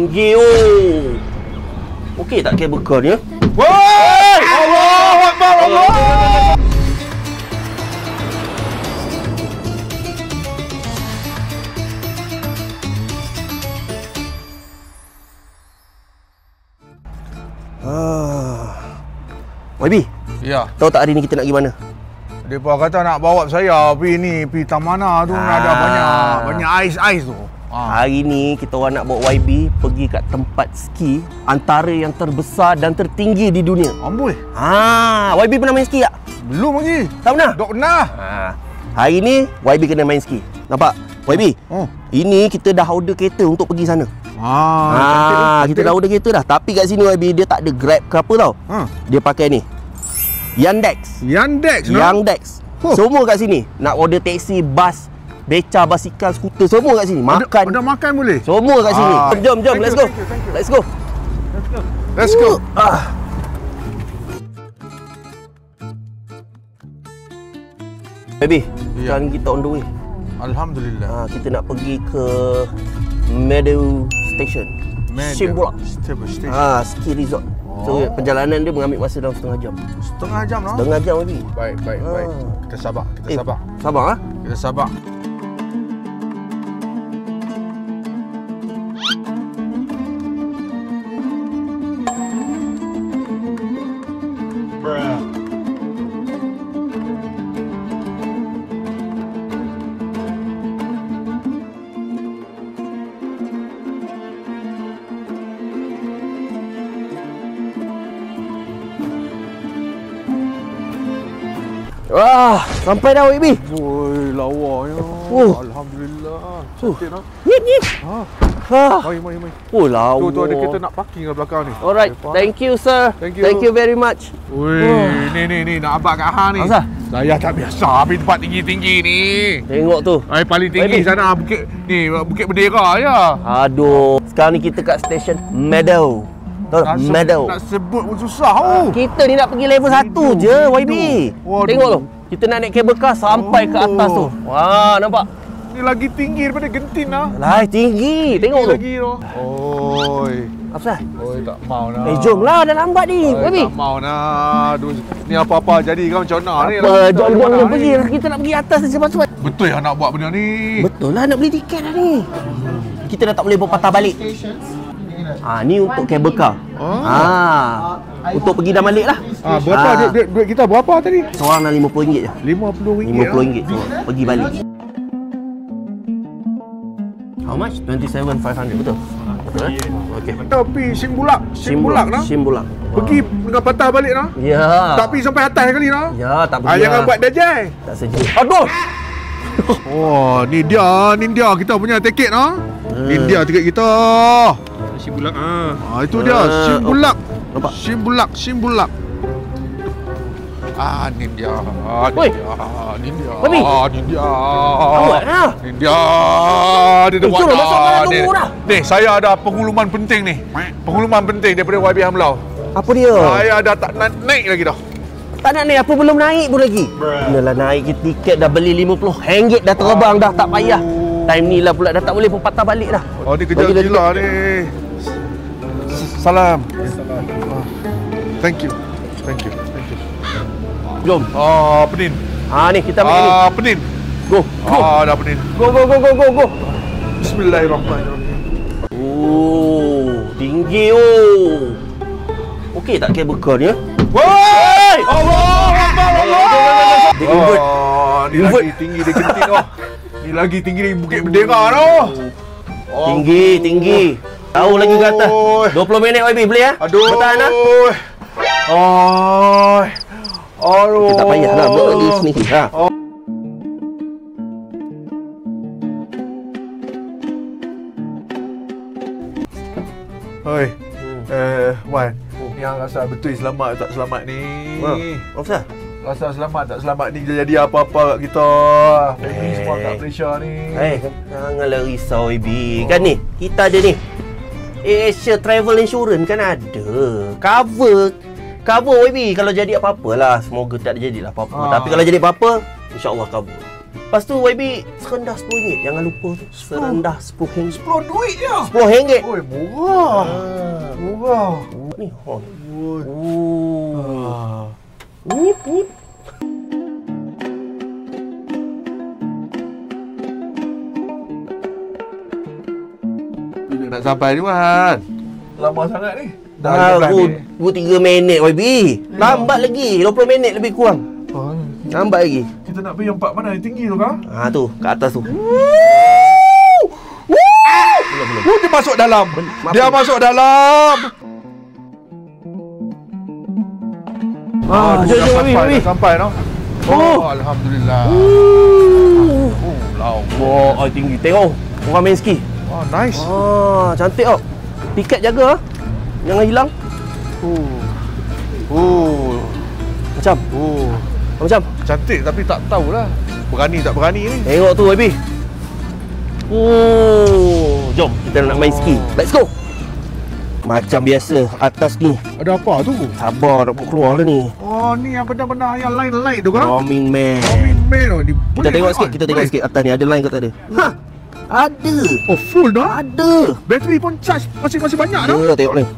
tinggi oh. Okey tak kabel car ni? Woi! Allahu Akbar, Allah! YB, Ya. tahu tak hari ni kita nak pergi mana? Depa kata nak bawa saya pergi Tamana tu ada banyak ais tu. Hari ni kita orang nak bawa YB pergi kat tempat ski antara yang terbesar dan tertinggi di dunia. Amboi. YB pernah main ski tak? Belum lagi. Tak pernah? Tak pernah. Hari ni YB kena main ski. Nampak? YB, ini kita dah order kereta untuk pergi sana. Kita dah order kereta dah. Tapi kat sini YB dia tak ada Grab ke apa tau. Dia pakai ni Yandex. Semua kat sini. Nak order taksi, bas, beca, basikal, skuter, semua kat sini. Makan. Ada makan boleh? Semua kat sini. Jom, let's go. Let's go. Baby, sekarang kita on the way. Alhamdulillah. Kita nak pergi ke Meadow Station. Simbulak. Ski resort. So perjalanan dia mengambil masa dalam setengah jam. Setengah jam lah? Setengah jam lagi. Baik. Kita sabar. Sabar ah? Kita sabar. Wah, sampai dah YB. Woi, lawanya. Alhamdulillah. Cantik nak. Nyip. Mai. Oh, lawa. Tu ada kereta nak parking kat belakang ni. Alright, thank you sir. Thank you very much. Woi, ni nak abang kat hang ni. Asal? Saya tak biasa pergi tempat tinggi-tinggi ni. Tengok tu. Paling tinggi sana Bukit Bendera je. Aduh, sekarang ni kita kat stesen Meadow. Meadow. Nak sebut pun susah. Kita ni nak pergi level 1 je YB. Tengok tu. Kita nak naik kabel car sampai ke atas tu. Wah, nampak? Ni lagi tinggi daripada Genting lah. Lah, tinggi. Tengok tu. Lagi tu. Oi. Apa? Oi, tak mau nak. Jomlah, dah lambat ni. YB. Tak mau nak. Ni apa-apa jadi kan macam mana ni. Jom pergi. Kita nak pergi atas cepat-cepat. Betul yang nak buat benda ni. Betul lah, nak beli tiket dah ni. Kita dah tak boleh berpatah balik. Ni untuk kabel car. Untuk pergi dan balik lah. Berapa duit kita berapa tadi? Seorang dah RM50 je. RM50. RM50 pergi balik. How much? 27,500 betul? Betul eh? Okey. Tapi Simbulak nah. Simbulak. Pergi dengan patah balik nah. Ya. Tak pergi sampai atas kali nah. Ya, tak pergi. Jangan buat dajai. Tak sejuk. Aduh. Ni dia kita punya tiket nah. Ni dia tiket kita. Simbulak itu dia Simbulak. Nampak? Simbulak. Ni dia. Ni dia. Awak lah. Ni dia. Dia dah buat dah. Ni saya ada pengumuman penting ni. Pengumuman penting daripada YB Hamlau. Apa dia? Saya dah tak nak naik lagi dah. Tak nak naik apa, belum naik pun lagi. Inilah naik tiket dah beli RM50 dah terbang dah, tak payah. Time ni lah pula dah tak boleh patah balik dah. Ni kerja gila ni. Salam. Thank you. Jom. Penin. Ni kita ambil ni. Penin. Go. Dah penin. Go. Bismillahirrahmanirrahim. Tinggi Okey tak kabel car ni? Woi! Allahu Akbar, Allah! Ni lagi tinggi dia Genting tu. Ni lagi tinggi dari Bukit Bendera tu. Tinggi. Tahu lagi ke atas. 20 minit YB boleh ya? Bertahan lah. Aduh. Kita tak payah lah buat di sini. Oi. Wan. Yang rasa betul selamat tak selamat ni. Apa? Rasa selamat tak selamat ni jadi apa-apa kat kita. Family semua kat Malaysia ni. Janganlah risau YB. Kan ni, kita ada ni Asia Travel Insurance kan ada. Cover YB kalau jadi apa-apa lah. Semoga tak jadilah apa-apa. Tapi kalau jadi apa-apa, insya-Allah cover. Lepas tu YB serendah RM10. Jangan lupa tu. Serendah RM10. 10 duit je. RM10. Oi, murah. Murah. Ni. Oh. Ah. Nip. Bila nak sampai ni, Wan? Lama sangat ni. Dah Baru 23 minit YB. Lambat lagi. 20 minit lebih kurang. Lambat lagi. Kita nak pergi yang part mana yang tinggi tu kah? Tu, kat atas tu. Belum. Dia masuk dalam. Dia masuk dalam. Jom YB. Sampai no. Oh, alhamdulillah. Lau. Wah, tinggi. Tengok. Orang main ski. Oh, nice. Cantik tau. Tiket jaga. Jangan hilang. Macam. Macam. Cantik tapi tak tahulah. Berani tak berani ni. Tengok tu YB. Jom kita nak main ski. Let's go. Macam biasa atas ni. Ada apa tu? Sabar nak keluar lah ni. Oh, ni yang benar-benar yang line tu kan? Roaming man. Ni. Kita tengok sikit, sikit atas ni ada line ke tak ada? Ada. Oh, full dah? Ada. Bateri pun charge masih banyak dah. Ya, tengok ni.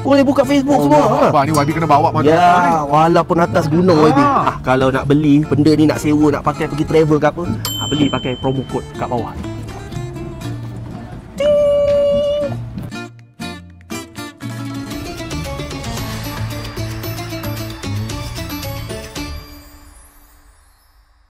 Boleh buka Facebook semua. Ni YB kena bawa mata. Ya, walaupun atas gunung YB. Kalau nak beli benda ni, nak sewa, nak pakai pergi travel ke apa, beli pakai promo code kat bawah.